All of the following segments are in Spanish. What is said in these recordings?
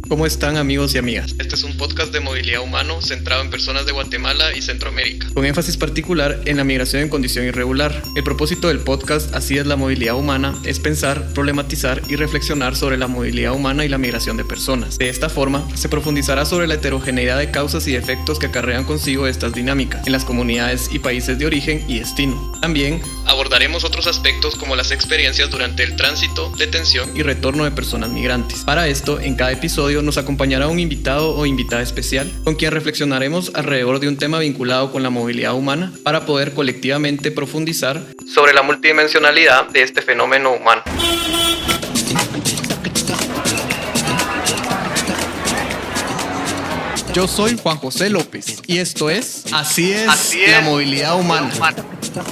¿Cómo están, amigos y amigas? Este es un podcast de movilidad humano centrado en personas de Guatemala y Centroamérica, con énfasis particular en la migración en condición irregular. El propósito del podcast Así es la movilidad humana es pensar, problematizar y reflexionar sobre la movilidad humana y la migración de personas. De esta forma, se profundizará sobre la heterogeneidad de causas y efectos que acarrean consigo estas dinámicas en las comunidades y países de origen y destino. También abordaremos otros aspectos como las experiencias durante el tránsito, detención y retorno de personas migrantes. Para esto, en cada episodio nos acompañará un invitado o invitada especial con quien reflexionaremos alrededor de un tema vinculado con la movilidad humana para poder colectivamente profundizar sobre la multidimensionalidad de este fenómeno humano. Yo soy Juan José López y esto es Así es la movilidad humana,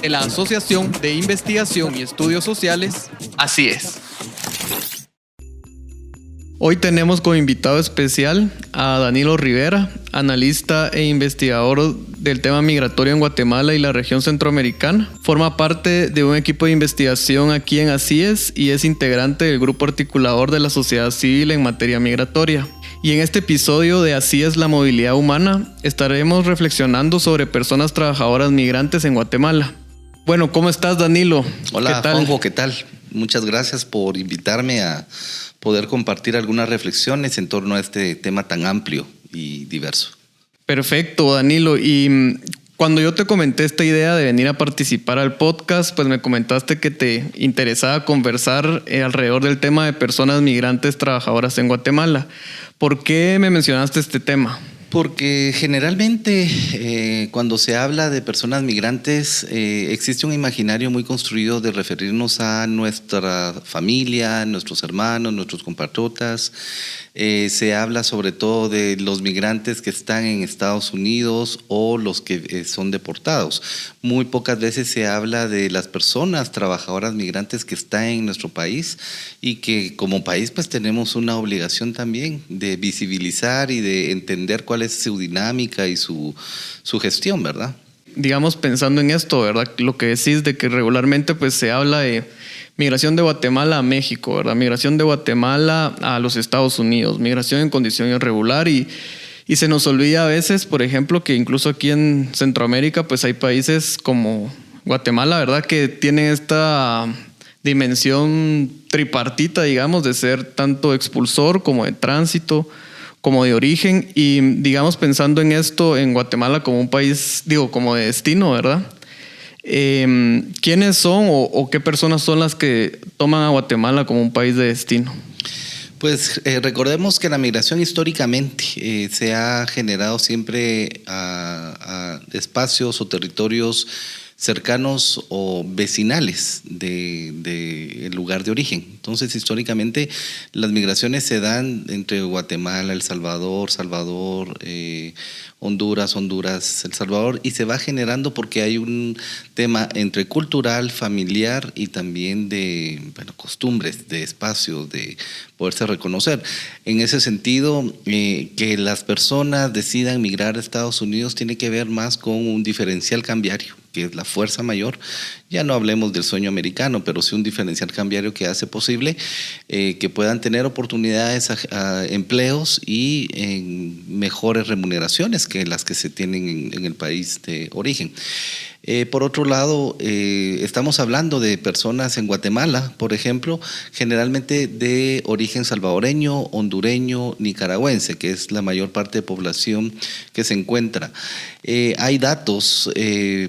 de la Asociación de Investigación y Estudios Sociales, Así es. Hoy tenemos como invitado especial a Danilo Rivera, analista e investigador del tema migratorio en Guatemala y la región centroamericana. Forma parte de un equipo de investigación aquí en Así es y es integrante del grupo articulador de la sociedad civil en materia migratoria. Y en este episodio de Así es la movilidad humana estaremos reflexionando sobre personas trabajadoras migrantes en Guatemala. Bueno, ¿cómo estás, Danilo? Hola, ¿Qué tal? Juanjo, ¿qué tal? Muchas gracias por invitarme a poder compartir algunas reflexiones en torno a este tema tan amplio y diverso. Perfecto, Danilo. Y cuando yo te comenté esta idea de venir a participar al podcast, pues me comentaste que te interesaba conversar alrededor del tema de personas migrantes trabajadoras en Guatemala. ¿Por qué me mencionaste este tema? Porque generalmente cuando se habla de personas migrantes existe un imaginario muy construido de referirnos a nuestra familia, nuestros hermanos, nuestros compatriotas. Se habla sobre todo de los migrantes que están en Estados Unidos o los que son deportados. Muy pocas veces se habla de las personas trabajadoras migrantes que están en nuestro país y que como país pues tenemos una obligación también de visibilizar y de entender cuál es su dinámica y su gestión, ¿verdad? Digamos, pensando en esto, ¿verdad? Lo que decís de que regularmente pues se habla de migración de Guatemala a México, ¿verdad? Migración de Guatemala a los Estados Unidos, migración en condición irregular y se nos olvida a veces, por ejemplo, que incluso aquí en Centroamérica pues hay países como Guatemala, ¿verdad? Que tienen esta dimensión tripartita, digamos, de ser tanto expulsor como de tránsito, como de origen y digamos pensando en esto en Guatemala como un país, como de destino, ¿verdad? ¿Quiénes son o qué personas son las que toman a Guatemala como un país de destino? Pues recordemos que la migración históricamente se ha generado siempre a espacios o territorios cercanos o vecinales del lugar de origen. Entonces, históricamente, las migraciones se dan entre Guatemala, El Salvador, Honduras, El Salvador, y se va generando porque hay un tema entre cultural, familiar y también de costumbres, de espacio, de poderse reconocer. En ese sentido, que las personas decidan migrar a Estados Unidos tiene que ver más con un diferencial cambiario, que es la fuerza mayor. Ya no hablemos del sueño americano, pero sí un diferencial cambiario que hace posible que puedan tener oportunidades a empleos y en mejores remuneraciones que las que se tienen en el país de origen. Por otro lado, estamos hablando de personas en Guatemala, por ejemplo, generalmente de origen salvadoreño, hondureño, nicaragüense, que es la mayor parte de población que se encuentra. Hay datos,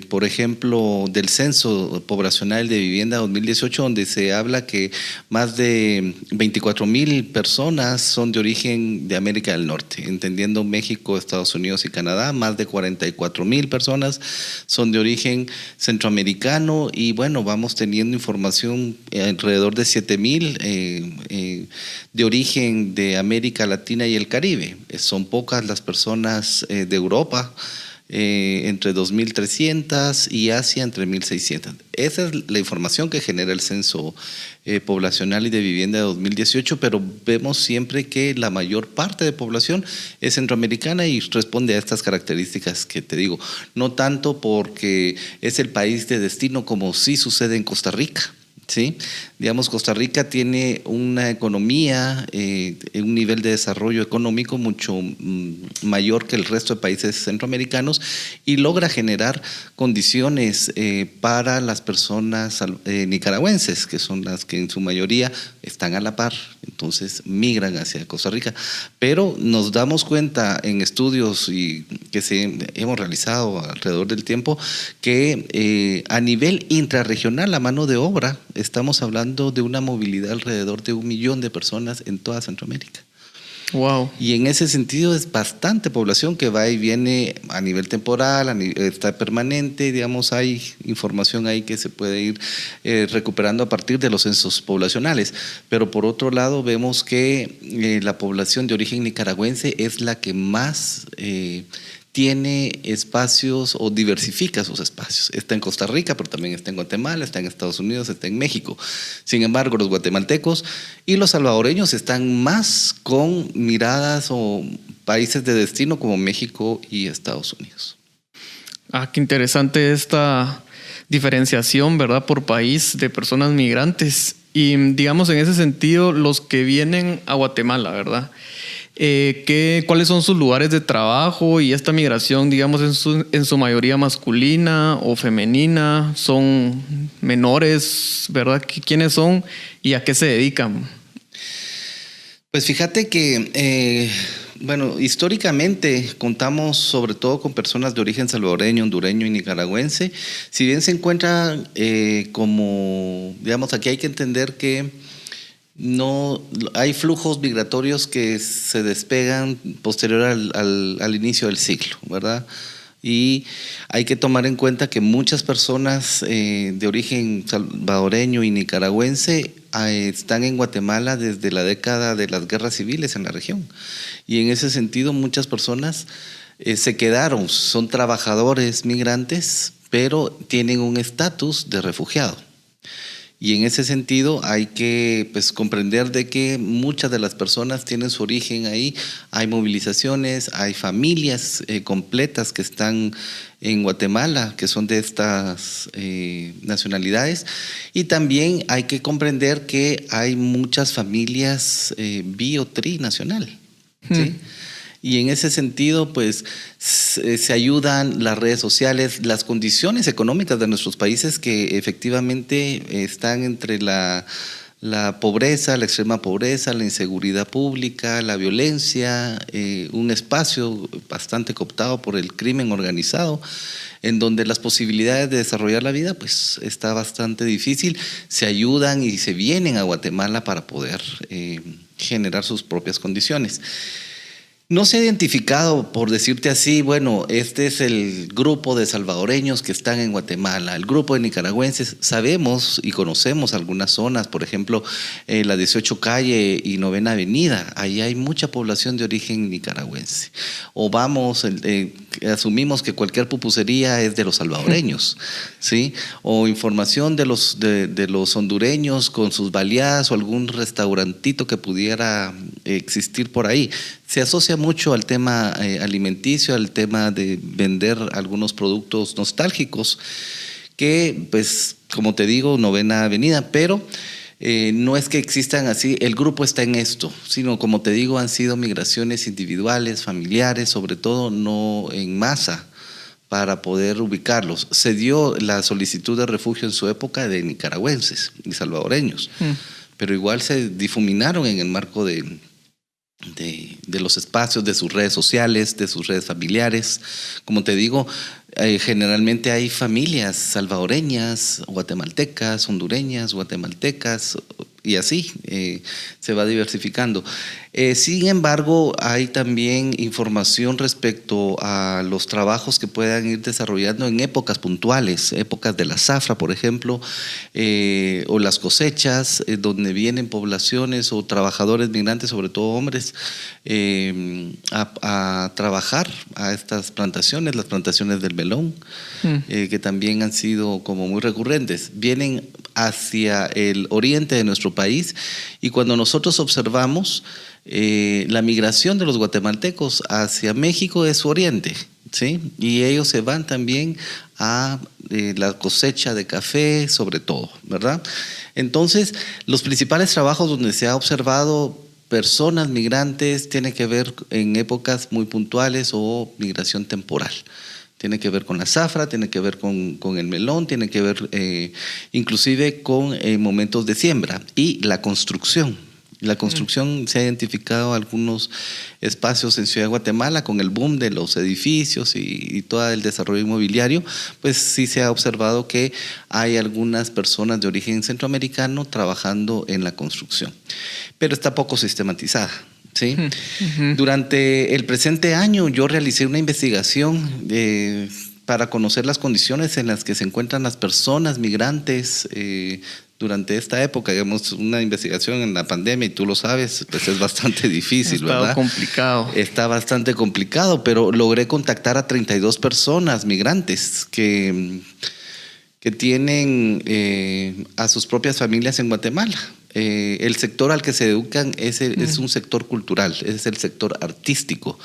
por ejemplo, del Censo Poblacional de Vivienda 2018, donde se habla que más de 24,000 personas son de origen de América del Norte, entendiendo México, Estados Unidos y Canadá. Más de 44,000 personas son de origen centroamericano y bueno, vamos teniendo información alrededor de 7,000 de origen de América Latina y el Caribe. Son pocas las personas de Europa, entre 2,300 y Asia entre 1,600. Esa es la información que genera el Censo Poblacional y de Vivienda de 2018, pero vemos siempre que la mayor parte de población es centroamericana y responde a estas características que te digo. No tanto porque es el país de destino como sí sucede en Costa Rica, ¿sí? Digamos, Costa Rica tiene una economía, un nivel de desarrollo económico mucho mayor que el resto de países centroamericanos y logra generar condiciones para las personas nicaragüenses, que son las que en su mayoría están a la par, entonces migran hacia Costa Rica. Pero nos damos cuenta en estudios que hemos realizado alrededor del tiempo que a nivel intrarregional la mano de obra estamos hablando de una movilidad alrededor de 1 millón de personas en toda Centroamérica. Wow. Y en ese sentido es bastante población que va y viene a nivel temporal, está permanente, digamos, hay información ahí que se puede ir recuperando a partir de los censos poblacionales. Pero por otro lado vemos que la población de origen nicaragüense es la que más tiene espacios o diversifica sus espacios. Está en Costa Rica, pero también está en Guatemala, está en Estados Unidos, está en México. Sin embargo, los guatemaltecos y los salvadoreños están más con miradas o países de destino como México y Estados Unidos. Qué interesante esta diferenciación, ¿verdad?, por país de personas migrantes. Y digamos, en ese sentido, los que vienen a Guatemala, ¿verdad?, ¿cuáles son sus lugares de trabajo? Y esta migración, digamos, en su mayoría masculina o femenina, son menores, ¿verdad? ¿Quiénes son y a qué se dedican? Pues fíjate que, históricamente contamos sobre todo con personas de origen salvadoreño, hondureño y nicaragüense. Si bien se encuentra aquí hay que entender que no hay flujos migratorios que se despegan posterior al inicio del siglo, ¿verdad? Y hay que tomar en cuenta que muchas personas de origen salvadoreño y nicaragüense están en Guatemala desde la década de las guerras civiles en la región. Y en ese sentido muchas personas se quedaron, son trabajadores migrantes, pero tienen un estatus de refugiado. Y en ese sentido hay que comprender de que muchas de las personas tienen su origen ahí. Hay movilizaciones, hay familias completas que están en Guatemala, que son de estas nacionalidades. Y también hay que comprender que hay muchas familias trinacional, ¿sí? Y en ese sentido, se ayudan las redes sociales, las condiciones económicas de nuestros países que efectivamente están entre la pobreza, la extrema pobreza, la inseguridad pública, la violencia, un espacio bastante cooptado por el crimen organizado, en donde las posibilidades de desarrollar la vida está bastante difícil. Se ayudan y se vienen a Guatemala para poder generar sus propias condiciones. No se ha identificado, por decirte así, este es el grupo de salvadoreños que están en Guatemala, el grupo de nicaragüenses. Sabemos y conocemos algunas zonas, por ejemplo, la 18 Calle y 9ª Avenida, ahí hay mucha población de origen nicaragüense. O asumimos que cualquier pupusería es de los salvadoreños, ¿sí? O información de los hondureños con sus baleadas o algún restaurantito que pudiera existir por ahí. Se asocia mucho al tema alimenticio, al tema de vender algunos productos nostálgicos que, como te digo, 9ª Avenida, pero no es que existan así, el grupo está en esto, sino, como te digo, han sido migraciones individuales, familiares, sobre todo no en masa, para poder ubicarlos. Se dio la solicitud de refugio en su época de nicaragüenses y salvadoreños, pero igual se difuminaron en el marco de los espacios, de sus redes sociales, de sus redes familiares. Como te digo, generalmente hay familias salvadoreñas, guatemaltecas, hondureñas, guatemaltecas, y así se va diversificando. Sin embargo, hay también información respecto a los trabajos que puedan ir desarrollando en épocas puntuales, épocas de la zafra, por ejemplo, o las cosechas, donde vienen poblaciones o trabajadores migrantes, sobre todo hombres, a trabajar a estas plantaciones, las plantaciones del melón, que también han sido como muy recurrentes. Vienen hacia el oriente de nuestro país, y cuando nosotros observamos la migración de los guatemaltecos hacia México es su oriente, ¿sí? Y ellos se van también a la cosecha de café, sobre todo, ¿verdad? Entonces, los principales trabajos donde se ha observado personas migrantes tiene que ver en épocas muy puntuales o migración temporal. Tiene que ver con la zafra, tiene que ver con el melón, tiene que ver inclusive con momentos de siembra y la construcción. La construcción, se ha identificado algunos espacios en Ciudad de Guatemala con el boom de los edificios y todo el desarrollo inmobiliario, pues sí se ha observado que hay algunas personas de origen centroamericano trabajando en la construcción, pero está poco sistematizada. ¿Sí? Durante el presente año yo realicé una investigación para conocer las condiciones en las que se encuentran las personas migrantes durante esta época. Digamos, una investigación en la pandemia, y tú lo sabes, pues es bastante difícil, ¿verdad? Está complicado. Está bastante complicado, pero logré contactar a 32 personas migrantes que tienen a sus propias familias en Guatemala. El sector al que se educan es un sector cultural, es el sector artístico.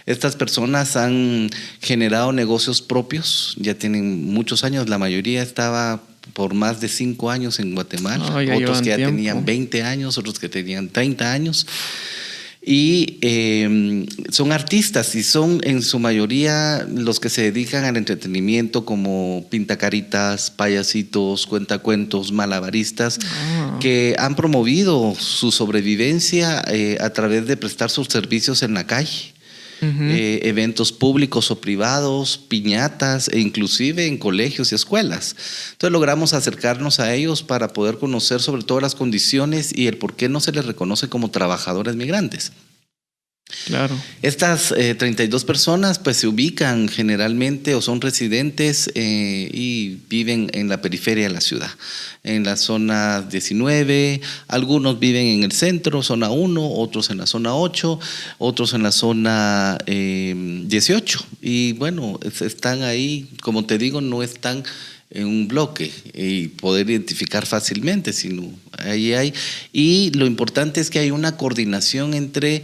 Estas personas han generado negocios propios, ya tienen muchos años, la mayoría estaba por más de 5 años en Guatemala, otros que ya tenían 20 años, otros que tenían 30 años. Y son artistas y son en su mayoría los que se dedican al entretenimiento, como pintacaritas, payasitos, cuentacuentos, malabaristas, que han promovido su sobrevivencia a través de prestar sus servicios en la calle. Eventos públicos o privados, piñatas e inclusive en colegios y escuelas. Entonces logramos acercarnos a ellos para poder conocer sobre todo las condiciones y el por qué no se les reconoce como trabajadores migrantes. Claro. Estas 32 personas pues se ubican generalmente o son residentes y viven en la periferia de la ciudad, en la zona 19, algunos viven en el centro, zona 1, otros en la zona 8, otros en la zona 18. Y bueno, están ahí, como te digo, no están en un bloque y poder identificar fácilmente, sino ahí hay. Y lo importante es que hay una coordinación entre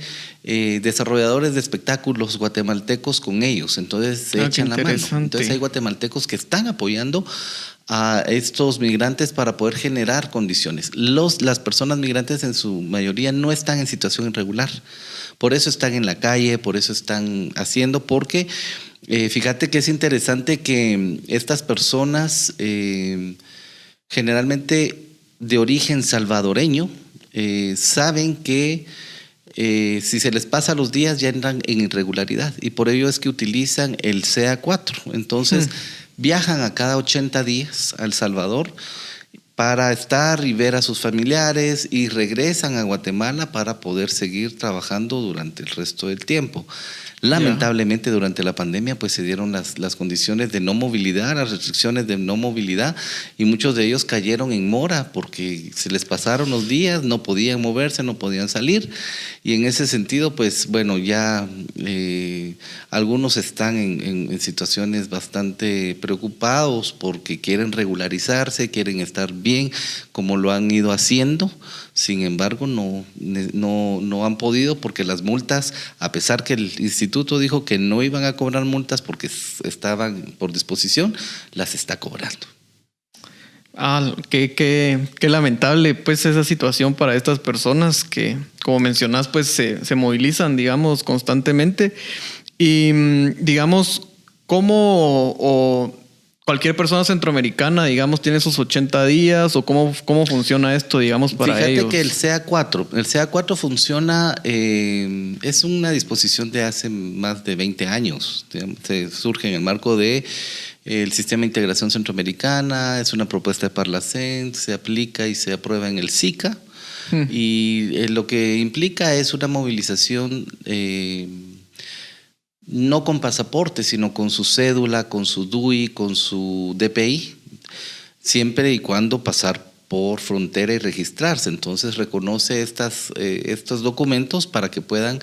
desarrolladores de espectáculos guatemaltecos con ellos, entonces se echan la mano. Entonces hay guatemaltecos que están apoyando a estos migrantes para poder generar condiciones. Las personas migrantes en su mayoría no están en situación irregular, por eso están en la calle, por eso están haciendo, porque fíjate que es interesante que estas personas generalmente de origen salvadoreño saben que si se les pasa los días ya entran en irregularidad, y por ello es que utilizan el CA4. Entonces viajan a cada 80 días a El Salvador para estar y ver a sus familiares, y regresan a Guatemala para poder seguir trabajando durante el resto del tiempo. Lamentablemente durante la pandemia pues se dieron las condiciones de no movilidad, las restricciones de no movilidad, y muchos de ellos cayeron en mora porque se les pasaron los días, no podían moverse, no podían salir, y en ese sentido pues bueno, ya algunos están en situaciones bastante preocupados porque quieren regularizarse, quieren estar bien como lo han ido haciendo. Sin embargo, no han podido, porque las multas, a pesar que el instituto dijo que no iban a cobrar multas porque estaban por disposición, las está cobrando. Qué lamentable pues esa situación para estas personas que, como mencionás, pues se movilizan, digamos, constantemente. Y digamos, ¿cómo cualquier persona centroamericana, digamos, tiene sus 80 días o cómo funciona esto, digamos, para ellos? Fíjate que el CA4 funciona, es una disposición de hace más de 20 años. Se surge en el marco de el Sistema de Integración Centroamericana, es una propuesta de Parlacén, se aplica y se aprueba en el SICA, y lo que implica es una movilización no con pasaporte, sino con su cédula, con su DUI, con su DPI, siempre y cuando pasar por frontera y registrarse. Entonces reconoce estos documentos para que puedan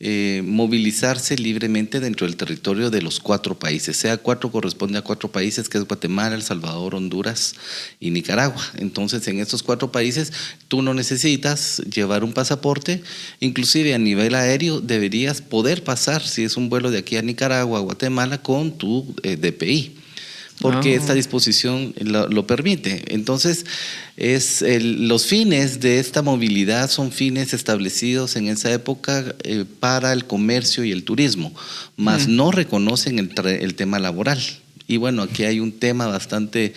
movilizarse libremente dentro del territorio de los 4 países. Sea 4 corresponde a 4 países, que es Guatemala, El Salvador, Honduras y Nicaragua. Entonces, en estos 4 países tú no necesitas llevar un pasaporte, inclusive a nivel aéreo deberías poder pasar, si es un vuelo de aquí a Nicaragua, a Guatemala, con tu DPI. Porque esta disposición lo permite. Entonces, los fines de esta movilidad son fines establecidos en esa época para el comercio y el turismo, mas no reconocen el tema laboral. Y bueno, aquí hay un tema bastante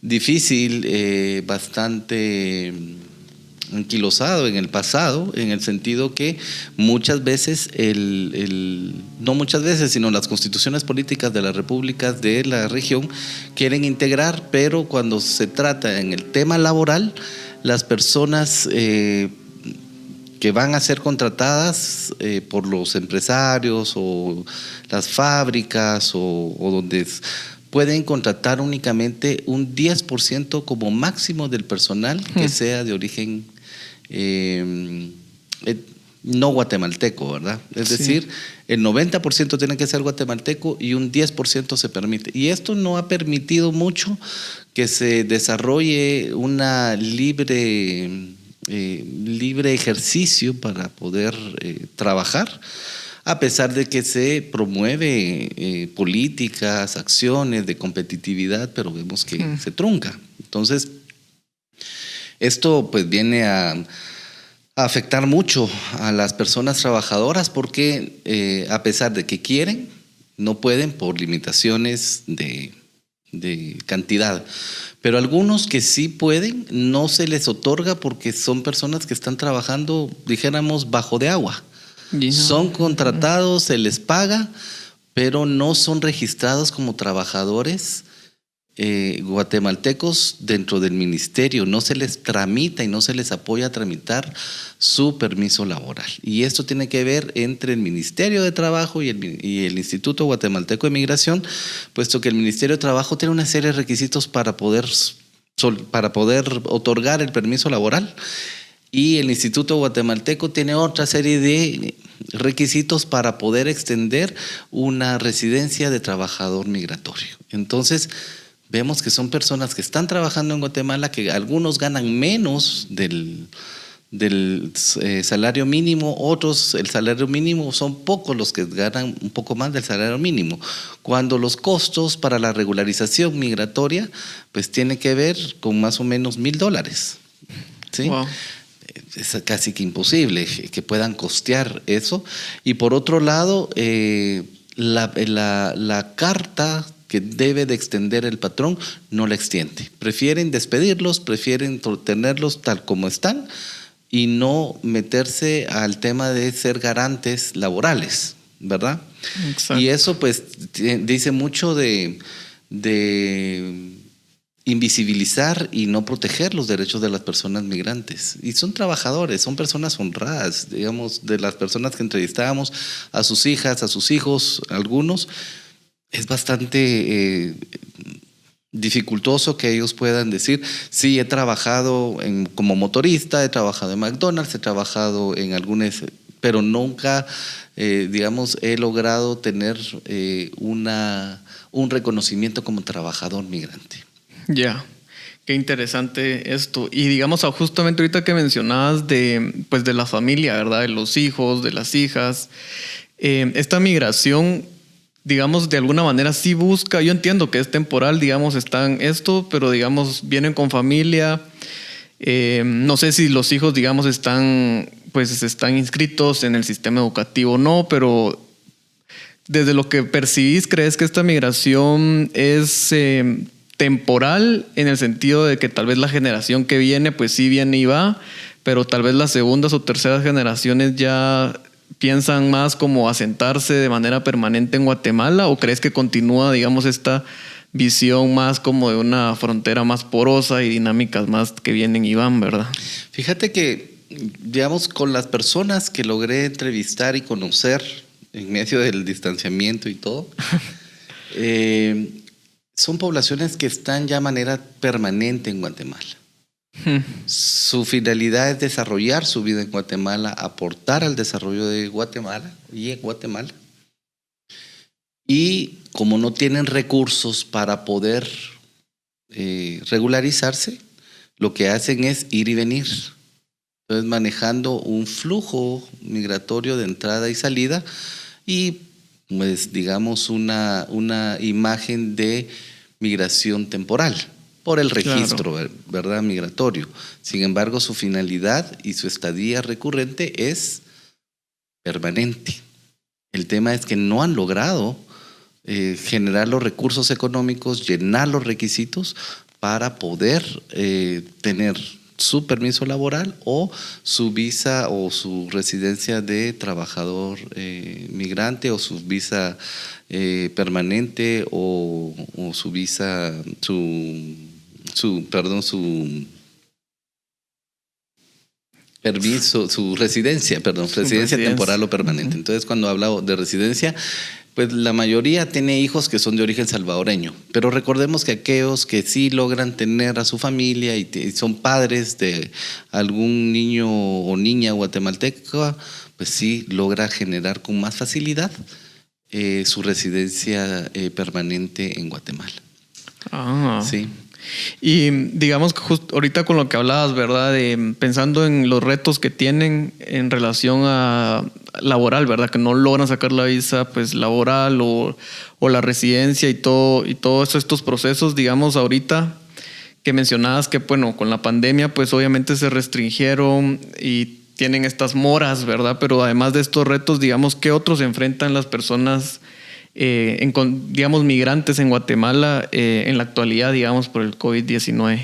difícil, bastante anquilosado en el pasado, en el sentido que muchas veces, no muchas veces, sino las constituciones políticas de las repúblicas de la región quieren integrar, pero cuando se trata en el tema laboral, las personas que van a ser contratadas por los empresarios o las fábricas o donde pueden contratar únicamente un 10% como máximo del personal que sea de origen no guatemalteco, ¿verdad? Es decir, el 90% tiene que ser guatemalteco y un 10% se permite. Y esto no ha permitido mucho que se desarrolle una libre ejercicio para poder trabajar, a pesar de que se promueve políticas, acciones de competitividad, pero vemos que se trunca. Entonces, esto pues viene a afectar mucho a las personas trabajadoras porque a pesar de que quieren, no pueden por limitaciones de cantidad. Pero algunos que sí pueden, no se les otorga porque son personas que están trabajando, dijéramos, bajo de agua. Son contratados, se les paga, pero no son registrados como trabajadores guatemaltecos dentro del ministerio. No se les tramita y no se les apoya a tramitar su permiso laboral. Y esto tiene que ver entre el Ministerio de Trabajo y el Instituto Guatemalteco de Migración, puesto que el Ministerio de Trabajo tiene una serie de requisitos para poder otorgar el permiso laboral. Y el Instituto Guatemalteco tiene otra serie de requisitos para poder extender una residencia de trabajador migratorio. Entonces, vemos que son personas que están trabajando en Guatemala, que algunos ganan menos del salario mínimo, otros el salario mínimo, son pocos los que ganan un poco más del salario mínimo, cuando los costos para la regularización migratoria pues tiene que ver con más o menos $1,000, ¿sí? Wow. Es casi que imposible que puedan costear eso. Y por otro lado, la carta que debe de extender el patrón no la extiende. Prefieren despedirlos, prefieren tenerlos tal como están y no meterse al tema de ser garantes laborales, ¿verdad? Exacto. Y eso pues dice mucho de invisibilizar y no proteger los derechos de las personas migrantes. Y son trabajadores, son personas honradas, digamos, de las personas que entrevistábamos, a sus hijas, a sus hijos, algunos. Es bastante dificultoso que ellos puedan decir, sí, he trabajado como motorista, he trabajado en McDonald's, he trabajado en algunas, pero nunca, digamos, he logrado tener un reconocimiento como trabajador migrante. Ya, qué interesante esto. Y digamos, justamente ahorita que mencionabas de la familia, ¿verdad? De los hijos, de las hijas, esta migración, digamos, de alguna manera sí busca, yo entiendo que es temporal, digamos, están esto, pero digamos, vienen con familia, no sé si los hijos, digamos, están inscritos en el sistema educativo o no, pero desde lo que percibís, ¿crees que esta migración es temporal en el sentido de que tal vez la generación que viene, pues sí viene y va, pero tal vez las segundas o terceras generaciones ya piensan más como asentarse de manera permanente en Guatemala? ¿O crees que continúa, digamos, esta visión más como de una frontera más porosa y dinámicas más que vienen y van, ¿verdad? Fíjate que, digamos, con las personas que logré entrevistar y conocer en medio del distanciamiento y todo, son poblaciones que están ya de manera permanente en Guatemala. Su finalidad es desarrollar su vida en Guatemala, aportar al desarrollo de Guatemala y en Guatemala. Y como no tienen recursos para poder regularizarse, lo que hacen es ir y venir. Entonces, manejando un flujo migratorio de entrada y salida y, pues, digamos, una imagen de migración temporal por el registro, claro, ¿verdad?, migratorio. Sin embargo, su finalidad y su estadía recurrente es permanente. El tema es que no han logrado generar los recursos económicos, llenar los requisitos para poder tener su permiso laboral o su visa o su residencia de trabajador migrante o su visa permanente o su visa, su permiso, su residencia, residencia temporal o permanente. Entonces, cuando hablo de residencia, pues la mayoría tiene hijos que son de origen salvadoreño, pero recordemos que aquellos que sí logran tener a su familia y son padres de algún niño o niña guatemalteca, pues sí logra generar con más facilidad su residencia permanente en Guatemala. Ah. Sí. Y digamos que justo ahorita con lo que hablabas, ¿verdad? Pensando en los retos que tienen en relación a laboral, ¿verdad? Que no logran sacar la visa pues laboral o la residencia y todos estos procesos, digamos, ahorita que mencionabas que, bueno, con la pandemia pues obviamente se restringieron y tienen estas moras, ¿verdad? Pero además de estos retos, digamos, ¿qué otros enfrentan las personas digamos, migrantes en Guatemala en la actualidad, digamos, por el COVID-19?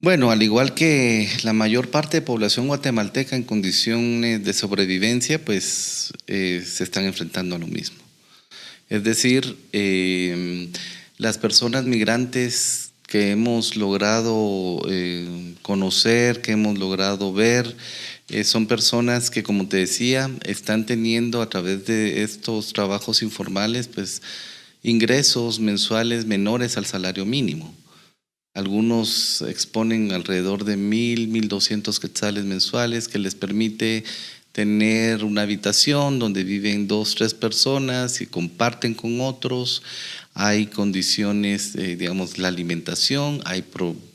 Bueno, al igual que la mayor parte de población guatemalteca en condiciones de sobrevivencia, pues se están enfrentando a lo mismo. Es decir, las personas migrantes que hemos logrado conocer, que hemos logrado ver, son personas que, como te decía, están teniendo a través de estos trabajos informales, pues, ingresos mensuales menores al salario mínimo. Algunos exponen alrededor de 1,200 quetzales mensuales, que les permite tener una habitación donde viven 2, 3 personas y comparten con otros. Hay condiciones, digamos, la alimentación, hay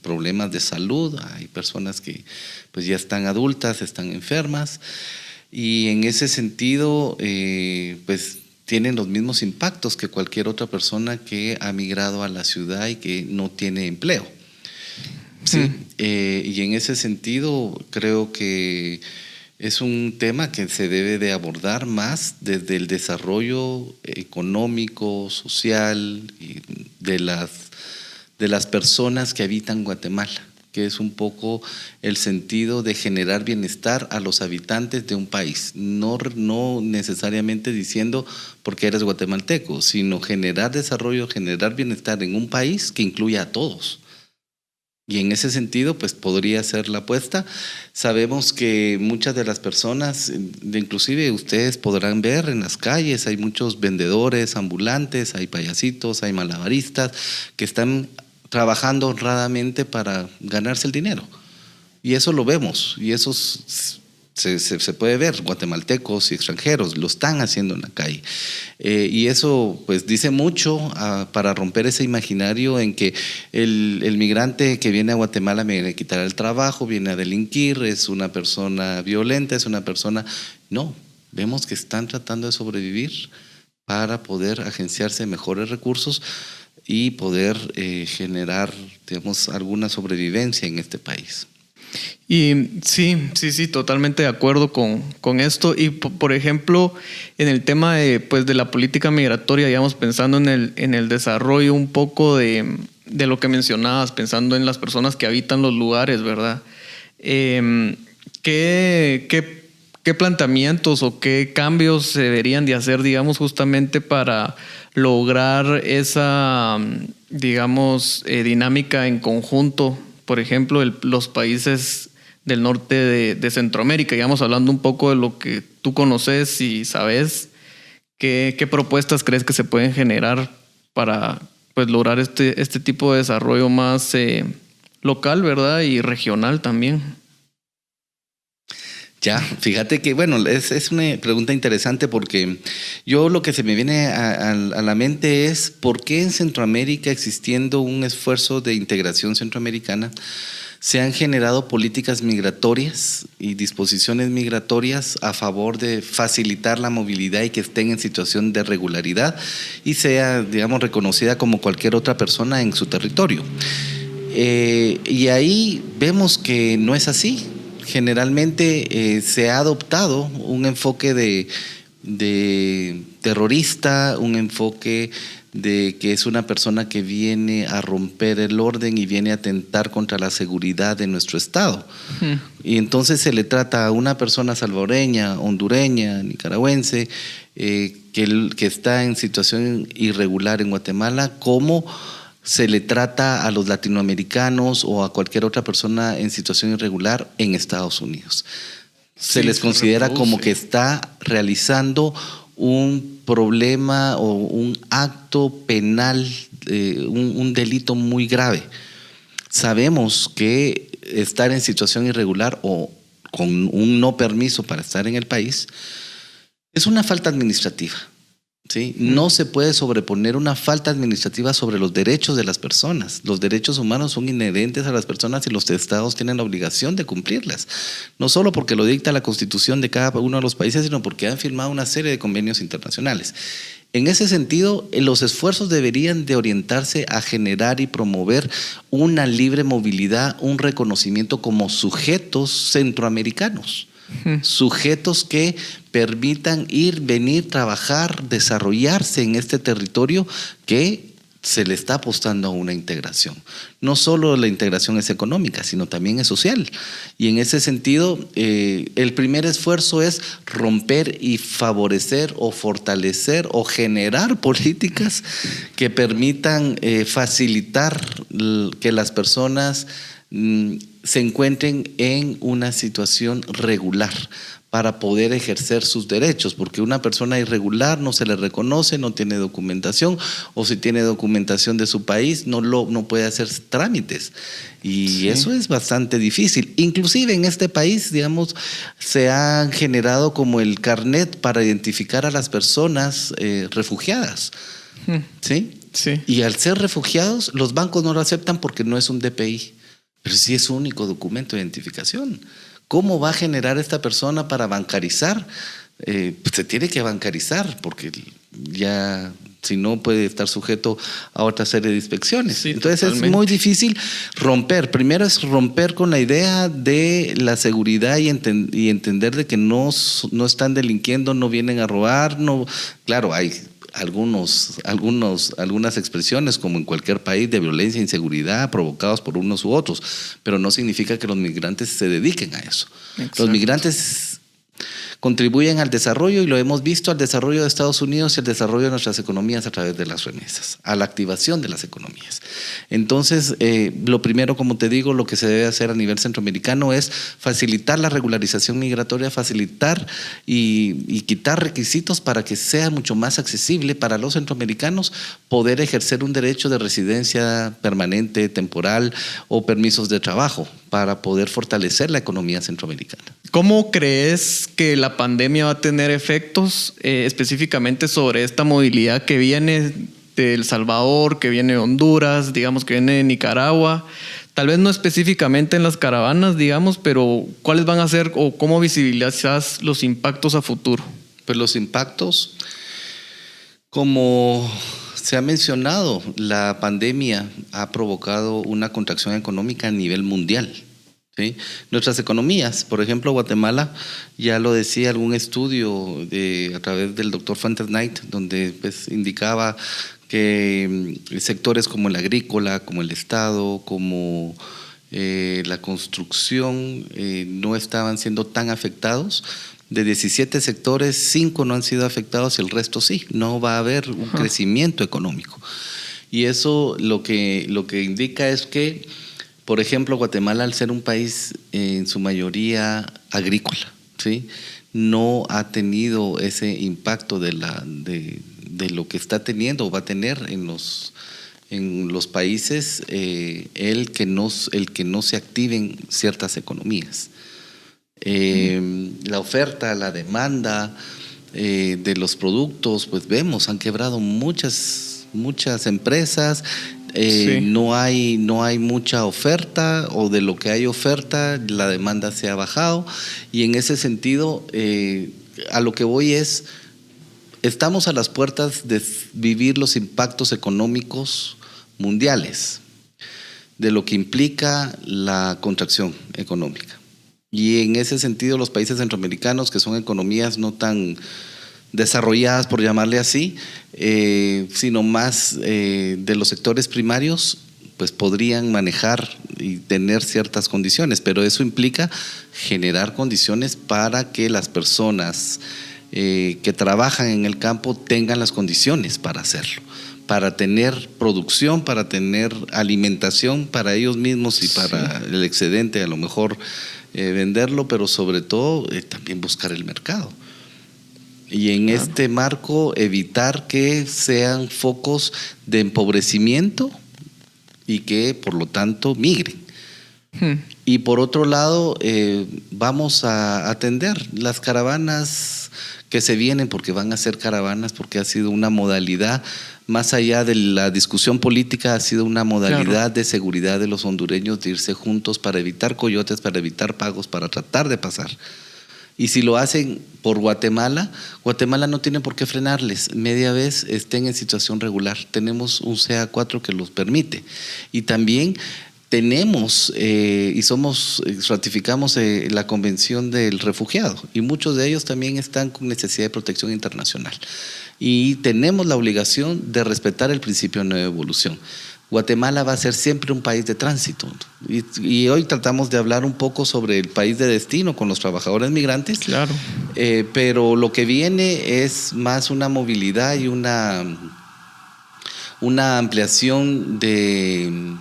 problemas de salud, hay personas que pues ya están adultas, están enfermas, y en ese sentido pues tienen los mismos impactos que cualquier otra persona que ha migrado a la ciudad y que no tiene empleo. ¿Sí? Y en ese sentido creo que es un tema que se debe de abordar más desde el desarrollo económico, social y de las personas que habitan Guatemala, que es un poco el sentido de generar bienestar a los habitantes de un país. No necesariamente diciendo porque eres guatemalteco, sino generar desarrollo, generar bienestar en un país que incluya a todos. Y en ese sentido, pues podría ser la apuesta. Sabemos que muchas de las personas, inclusive ustedes podrán ver en las calles, hay muchos vendedores ambulantes, hay payasitos, hay malabaristas que están trabajando honradamente para ganarse el dinero. Y eso lo vemos, y eso se puede ver, guatemaltecos y extranjeros lo están haciendo en la calle. Y eso pues dice mucho para romper ese imaginario en que el migrante que viene a Guatemala me viene a quitar el trabajo, viene a delinquir, es una persona violenta, es una persona... No, vemos que están tratando de sobrevivir para poder agenciarse mejores recursos y poder generar, digamos, alguna sobrevivencia en este país. Y sí, totalmente de acuerdo con esto. Y por ejemplo, en el tema de la política migratoria, digamos, pensando en el desarrollo un poco de lo que mencionabas, pensando en las personas que habitan los lugares, ¿verdad? ¿Qué planteamientos o qué cambios se deberían de hacer, digamos, justamente para lograr esa, digamos, dinámica en conjunto? Por ejemplo, los países del norte de Centroamérica, digamos, hablando un poco de lo que tú conoces y sabes, ¿qué propuestas crees que se pueden generar para pues lograr este tipo de desarrollo más local, ¿verdad? Y regional también. Ya, fíjate que, bueno, es una pregunta interesante porque yo lo que se me viene a la mente es por qué en Centroamérica, existiendo un esfuerzo de integración centroamericana, se han generado políticas migratorias y disposiciones migratorias a favor de facilitar la movilidad y que estén en situación de regularidad y sea, digamos, reconocida como cualquier otra persona en su territorio. Y ahí vemos que no es así. Generalmente se ha adoptado un enfoque de terrorista, un enfoque de que es una persona que viene a romper el orden y viene a atentar contra la seguridad de nuestro Estado. Y entonces se le trata a una persona salvadoreña, hondureña, nicaragüense, que está en situación irregular en Guatemala, como se le trata a los latinoamericanos o a cualquier otra persona en situación irregular en Estados Unidos. Se les considera como que está realizando un problema o un acto penal, un delito muy grave. Sabemos que estar en situación irregular o con un no permiso para estar en el país es una falta administrativa. ¿Sí? No se puede sobreponer una falta administrativa sobre los derechos de las personas. Los derechos humanos son inherentes a las personas y los estados tienen la obligación de cumplirlas. No solo porque lo dicta la Constitución de cada uno de los países, sino porque han firmado una serie de convenios internacionales. En ese sentido, los esfuerzos deberían de orientarse a generar y promover una libre movilidad, un reconocimiento como sujetos centroamericanos. Sujetos que permitan ir, venir, trabajar, desarrollarse en este territorio que se le está apostando a una integración. No solo la integración es económica, sino también es social. Y en ese sentido, el primer esfuerzo es romper y favorecer o fortalecer o generar políticas que permitan facilitar que las personas se encuentren en una situación regular para poder ejercer sus derechos, porque una persona irregular no se le reconoce, no tiene documentación, o si tiene documentación de su país no puede hacer trámites, y sí, eso es bastante difícil. Inclusive en este país, digamos, se ha generado como el carnet para identificar a las personas refugiadas, ¿sí? Sí. Y al ser refugiados, los bancos no lo aceptan porque no es un DPI. Pero sí es su único documento de identificación. ¿Cómo va a generar esta persona para bancarizar? Pues se tiene que bancarizar porque ya, si no, puede estar sujeto a otra serie de inspecciones. Sí, entonces totalmente. Es muy difícil romper. Primero es romper con la idea de la seguridad y entender de que no están delinquiendo, no vienen a robar. No, claro, hay algunas expresiones, como en cualquier país, de violencia e inseguridad provocados por unos u otros, pero no significa que los migrantes se dediquen a eso. Exacto. Los migrantes contribuyen al desarrollo, y lo hemos visto, al desarrollo de Estados Unidos y al desarrollo de nuestras economías a través de las remesas, a la activación de las economías. Entonces, lo primero, como te digo, lo que se debe hacer a nivel centroamericano es facilitar la regularización migratoria, facilitar y quitar requisitos para que sea mucho más accesible para los centroamericanos poder ejercer un derecho de residencia permanente, temporal o permisos de trabajo, para poder fortalecer la economía centroamericana. ¿Cómo crees que la pandemia va a tener efectos específicamente sobre esta movilidad que viene de El Salvador, que viene de Honduras, digamos que viene de Nicaragua? Tal vez no específicamente en las caravanas, digamos, pero ¿cuáles van a ser o cómo visibilizas los impactos a futuro? Pues los impactos, como se ha mencionado, la pandemia ha provocado una contracción económica a nivel mundial, ¿sí? Nuestras economías, por ejemplo, Guatemala, ya lo decía algún estudio a través del doctor Fanter Knight, donde pues indicaba que sectores como el agrícola, como el Estado, como la construcción no estaban siendo tan afectados. De 17 sectores, 5 no han sido afectados y el resto sí. No va a haber un crecimiento económico. Y eso lo que indica es que, por ejemplo, Guatemala, al ser un país en su mayoría agrícola, ¿sí?, no ha tenido ese impacto de lo que está teniendo o va a tener en en los países el que no se activen ciertas economías. La oferta, la demanda de los productos, pues vemos, han quebrado muchas empresas. Sí. No hay mucha oferta, o de lo que hay oferta, la demanda se ha bajado, y en ese sentido a lo que voy es, estamos a las puertas de vivir los impactos económicos mundiales de lo que implica la contracción económica. Y en ese sentido los países centroamericanos, que son economías no tan desarrolladas, por llamarle así, sino más de los sectores primarios, pues podrían manejar y tener ciertas condiciones, pero eso implica generar condiciones para que las personas que trabajan en el campo tengan las condiciones para hacerlo, para tener producción, para tener alimentación para ellos mismos y para el excedente, a lo mejor venderlo, pero sobre todo también buscar el mercado. Y en este marco evitar que sean focos de empobrecimiento y que por lo tanto migren. Y por otro lado, vamos a atender las caravanas que se vienen, porque van a ser caravanas, porque ha sido una modalidad, más allá de la discusión política, ha sido una modalidad de seguridad de los hondureños, de irse juntos para evitar coyotes, para evitar pagos, para tratar de pasar. Y si lo hacen por Guatemala no tiene por qué frenarles. Media vez estén en situación regular. Tenemos un CA4 que los permite. Y también tenemos ratificamos la Convención del Refugiado, y muchos de ellos también están con necesidad de protección internacional. Y tenemos la obligación de respetar el principio de no evolución. Guatemala va a ser siempre un país de tránsito. Y hoy tratamos de hablar un poco sobre el país de destino con los trabajadores migrantes. Claro. Pero lo que viene es más una movilidad y una ampliación de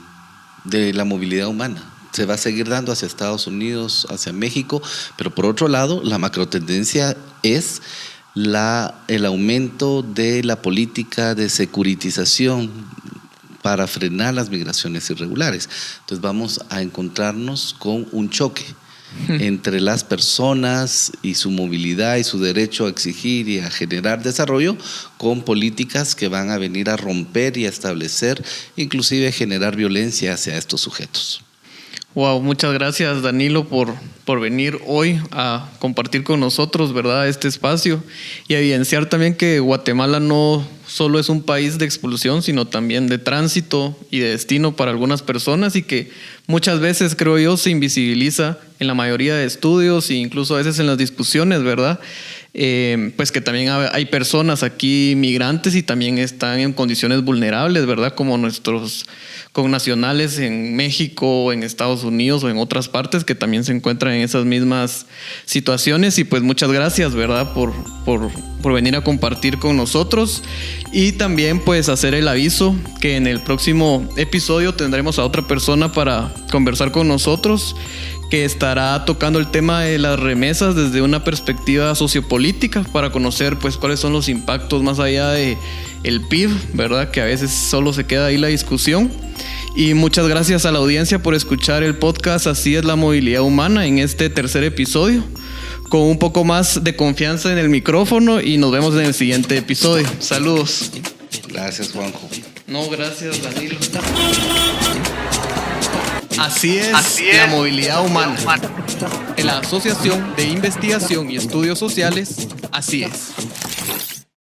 la movilidad humana. Se va a seguir dando hacia Estados Unidos, hacia México, pero por otro lado, la macrotendencia es el aumento de la política de securitización para frenar las migraciones irregulares. Entonces vamos a encontrarnos con un choque entre las personas y su movilidad y su derecho a exigir y a generar desarrollo, con políticas que van a venir a romper y a establecer, inclusive generar violencia hacia estos sujetos. Wow, muchas gracias, Danilo, por venir hoy a compartir con nosotros, ¿verdad?, este espacio, y evidenciar también que Guatemala no solo es un país de expulsión, sino también de tránsito y de destino para algunas personas, y que muchas veces, creo yo, se invisibiliza en la mayoría de estudios e incluso a veces en las discusiones, ¿verdad? Pues que también hay personas aquí migrantes y también están en condiciones vulnerables, ¿verdad? Como nuestros connacionales en México, en Estados Unidos o en otras partes que también se encuentran en esas mismas situaciones. Y pues muchas gracias, ¿verdad?, por venir a compartir con nosotros, y también pues hacer el aviso que en el próximo episodio tendremos a otra persona para conversar con nosotros, que estará tocando el tema de las remesas desde una perspectiva sociopolítica, para conocer pues cuáles son los impactos más allá de el PIB, ¿verdad?, que a veces solo se queda ahí la discusión. Y muchas gracias a la audiencia por escuchar el podcast Así es la movilidad humana en este tercer episodio, con un poco más de confianza en el micrófono, y nos vemos en el siguiente episodio. Saludos. Gracias, Juanjo. No, gracias, Danilo. Así es la movilidad humana. En la Asociación de Investigación y Estudios Sociales, así es.